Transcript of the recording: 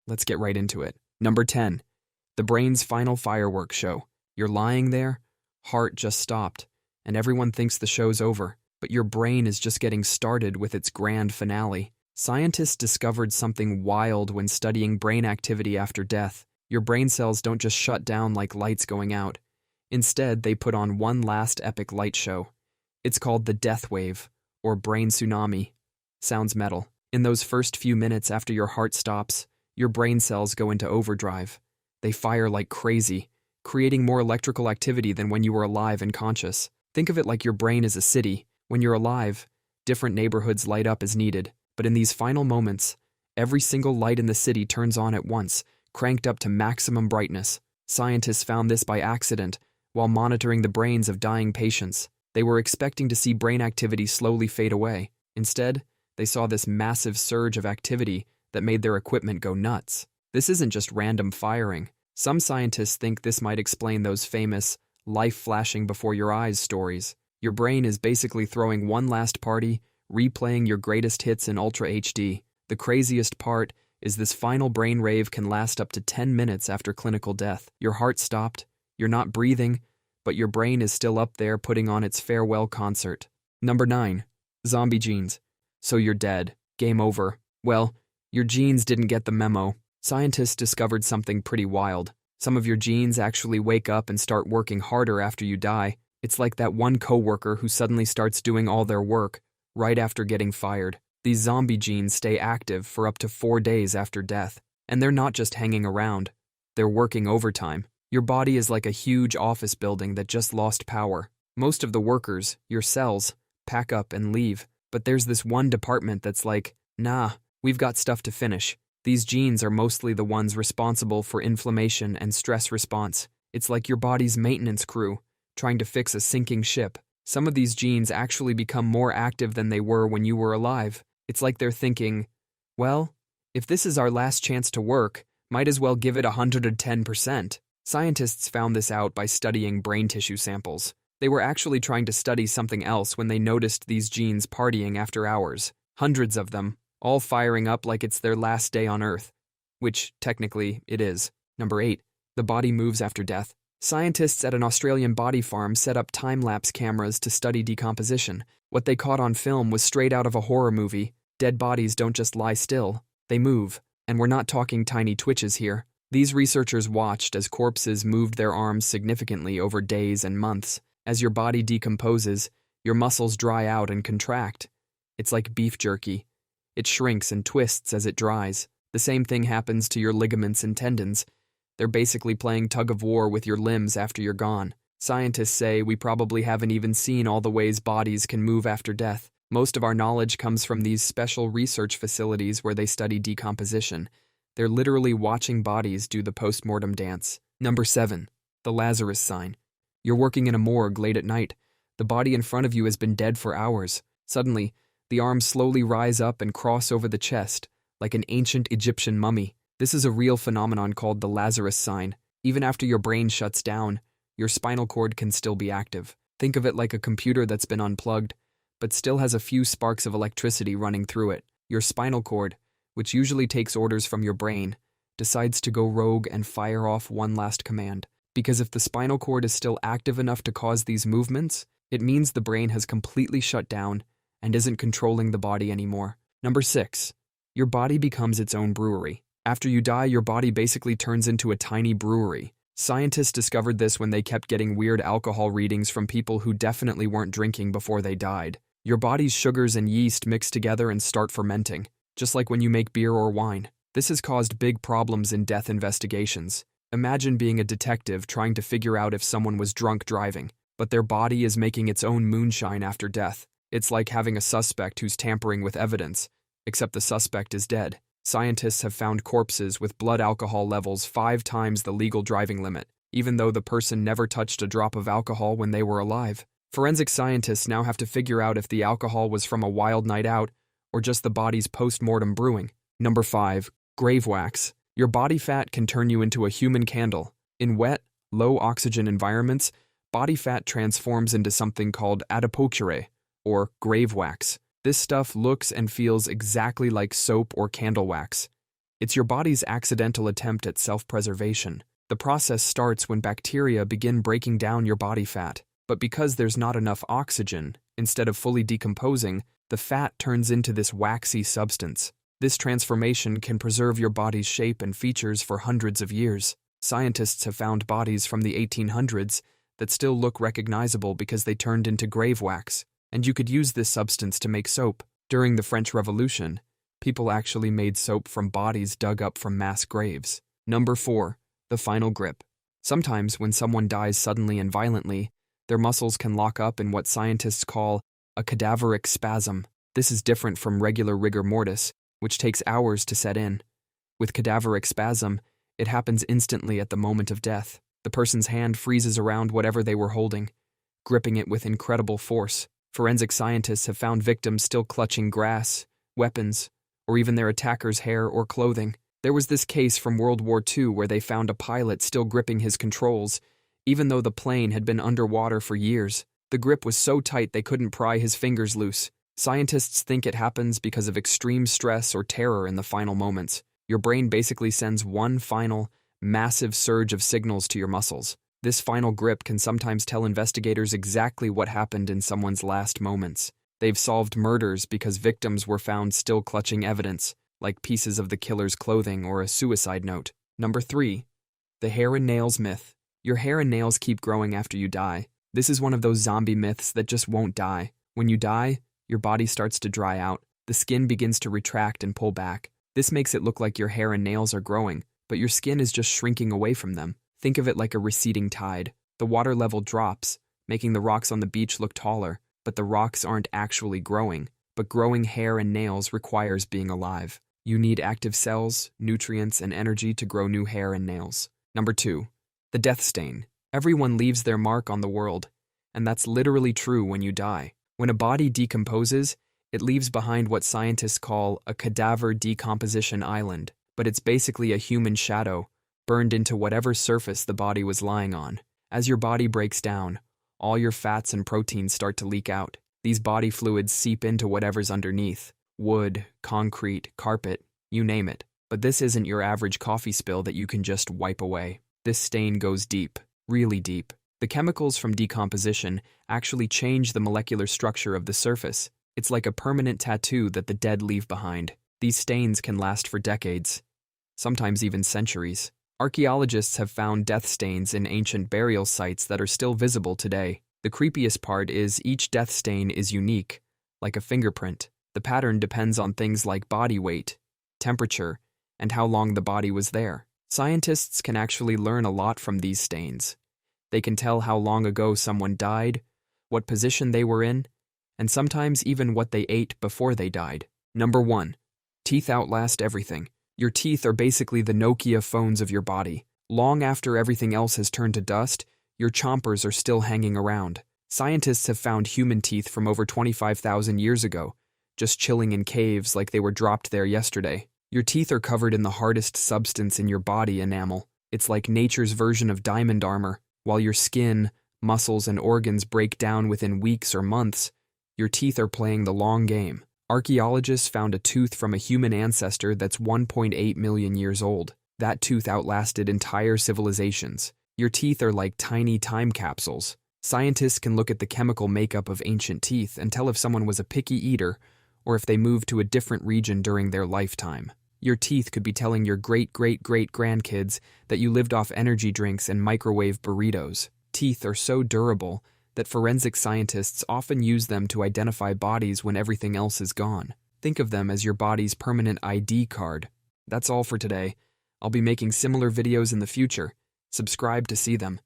Let's get right into it. Number 10. The brain's final firework show. You're lying there, heart just stopped, and everyone thinks the show's over, but your brain is just getting started with its grand finale. Scientists discovered something wild when studying brain activity after death. Your brain cells don't just shut down like lights going out. Instead, they put on one last epic light show. It's called the death wave, or brain tsunami. Sounds metal. In those first few minutes after your heart stops, your brain cells go into overdrive. They fire like crazy, creating more electrical activity than when you were alive and conscious. Think of it like your brain is a city. When you're alive, different neighborhoods light up as needed. But in these final moments, every single light in the city turns on at once, cranked up to maximum brightness. Scientists found this by accident while monitoring the brains of dying patients. They were expecting to see brain activity slowly fade away. Instead, they saw this massive surge of activity that made their equipment go nuts. This isn't just random firing. Some scientists think this might explain those famous life flashing before your eyes stories. Your brain is basically throwing one last party, replaying your greatest hits in Ultra HD. The craziest part is this final brain rave can last up to 10 minutes after clinical death. Your heart stopped, you're not breathing, but your brain is still up there putting on its farewell concert. Number 9. Zombie genes. So you're dead. Game over. Well, your genes didn't get the memo. Scientists discovered something pretty wild. Some of your genes actually wake up and start working harder after you die. It's like that one coworker who suddenly starts doing all their work right after getting fired. These zombie genes stay active for up to 4 days after death. And they're not just hanging around. They're working overtime. Your body is like a huge office building that just lost power. Most of the workers, your cells, pack up and leave. But there's this one department that's like, nah, we've got stuff to finish. These genes are mostly the ones responsible for inflammation and stress response. It's like your body's maintenance crew, trying to fix a sinking ship. Some of these genes actually become more active than they were when you were alive. It's like they're thinking, well, if this is our last chance to work, might as well give it 110%. Scientists found this out by studying brain tissue samples. They were actually trying to study something else when they noticed these genes partying after hours. Hundreds of them, all firing up like it's their last day on Earth. Which, technically, it is. Number 8. The body moves after death. Scientists at an Australian body farm set up time-lapse cameras to study decomposition. What they caught on film was straight out of a horror movie. Dead bodies don't just lie still, they move. And we're not talking tiny twitches here. These researchers watched as corpses moved their arms significantly over days and months. As your body decomposes, your muscles dry out and contract. It's like beef jerky. It shrinks and twists as it dries. The same thing happens to your ligaments and tendons. They're basically playing tug-of-war with your limbs after you're gone. Scientists say we probably haven't even seen all the ways bodies can move after death. Most of our knowledge comes from these special research facilities where they study decomposition. They're literally watching bodies do the post-mortem dance. Number 7. The Lazarus Sign. You're working in a morgue late at night. The body in front of you has been dead for hours. Suddenly, the arms slowly rise up and cross over the chest, like an ancient Egyptian mummy. This is a real phenomenon called the Lazarus Sign. Even after your brain shuts down, your spinal cord can still be active. Think of it like a computer that's been unplugged, but still has a few sparks of electricity running through it. Your spinal cord, which usually takes orders from your brain, decides to go rogue and fire off one last command. Because if the spinal cord is still active enough to cause these movements, it means the brain has completely shut down and isn't controlling the body anymore. Number 6. Your body becomes its own brewery. After you die, your body basically turns into a tiny brewery. Scientists discovered this when they kept getting weird alcohol readings from people who definitely weren't drinking before they died. Your body's sugars and yeast mix together and start fermenting, just like when you make beer or wine. This has caused big problems in death investigations. Imagine being a detective trying to figure out if someone was drunk driving, but their body is making its own moonshine after death. It's like having a suspect who's tampering with evidence, except the suspect is dead. Scientists have found corpses with blood alcohol levels 5 times the legal driving limit, even though the person never touched a drop of alcohol when they were alive. Forensic scientists now have to figure out if the alcohol was from a wild night out or just the body's post-mortem brewing. Number 5. Grave wax. Your body fat can turn you into a human candle. In wet, low-oxygen environments, body fat transforms into something called adipocere, or grave wax. This stuff looks and feels exactly like soap or candle wax. It's your body's accidental attempt at self-preservation. The process starts when bacteria begin breaking down your body fat. But because there's not enough oxygen, instead of fully decomposing, the fat turns into this waxy substance. This transformation can preserve your body's shape and features for hundreds of years. Scientists have found bodies from the 1800s that still look recognizable because they turned into grave wax, and you could use this substance to make soap. During the French Revolution, people actually made soap from bodies dug up from mass graves. Number 4. The final grip. Sometimes when someone dies suddenly and violently, their muscles can lock up in what scientists call a cadaveric spasm. This is different from regular rigor mortis, which takes hours to set in. With cadaveric spasm, it happens instantly at the moment of death. The person's hand freezes around whatever they were holding, gripping it with incredible force. Forensic scientists have found victims still clutching grass, weapons, or even their attacker's hair or clothing. There was this case from World War II where they found a pilot still gripping his controls, even though the plane had been underwater for years. The grip was so tight they couldn't pry his fingers loose. Scientists think it happens because of extreme stress or terror in the final moments. Your brain basically sends one final, massive surge of signals to your muscles. This final grip can sometimes tell investigators exactly what happened in someone's last moments. They've solved murders because victims were found still clutching evidence, like pieces of the killer's clothing or a suicide note. Number 3. The hair and nails myth. Your hair and nails keep growing after you die. This is one of those zombie myths that just won't die. When you die, your body starts to dry out. The skin begins to retract and pull back. This makes it look like your hair and nails are growing, but your skin is just shrinking away from them. Think of it like a receding tide. The water level drops, making the rocks on the beach look taller, but the rocks aren't actually growing. But growing hair and nails requires being alive. You need active cells, nutrients, and energy to grow new hair and nails. Number 2. The death stain. Everyone leaves their mark on the world, and that's literally true when you die. When a body decomposes, it leaves behind what scientists call a cadaver decomposition island, but it's basically a human shadow, burned into whatever surface the body was lying on. As your body breaks down, all your fats and proteins start to leak out. These body fluids seep into whatever's underneath: wood, concrete, carpet, you name it. But this isn't your average coffee spill that you can just wipe away. This stain goes deep, really deep. The chemicals from decomposition actually change the molecular structure of the surface. It's like a permanent tattoo that the dead leave behind. These stains can last for decades, sometimes even centuries. Archaeologists have found death stains in ancient burial sites that are still visible today. The creepiest part is each death stain is unique, like a fingerprint. The pattern depends on things like body weight, temperature, and how long the body was there. Scientists can actually learn a lot from these stains. They can tell how long ago someone died, what position they were in, and sometimes even what they ate before they died. Number 1. Teeth outlast everything. Your teeth are basically the Nokia phones of your body. Long after everything else has turned to dust, your chompers are still hanging around. Scientists have found human teeth from over 25,000 years ago, just chilling in caves like they were dropped there yesterday. Your teeth are covered in the hardest substance in your body, enamel. It's like nature's version of diamond armor. While your skin, muscles, and organs break down within weeks or months, your teeth are playing the long game. Archaeologists found a tooth from a human ancestor that's 1.8 million years old. That tooth outlasted entire civilizations. Your teeth are like tiny time capsules. Scientists can look at the chemical makeup of ancient teeth and tell if someone was a picky eater or if they moved to a different region during their lifetime. Your teeth could be telling your great-great-great-grandkids that you lived off energy drinks and microwave burritos. Teeth are so durable that forensic scientists often use them to identify bodies when everything else is gone. Think of them as your body's permanent ID card. That's all for today. I'll be making similar videos in the future. Subscribe to see them.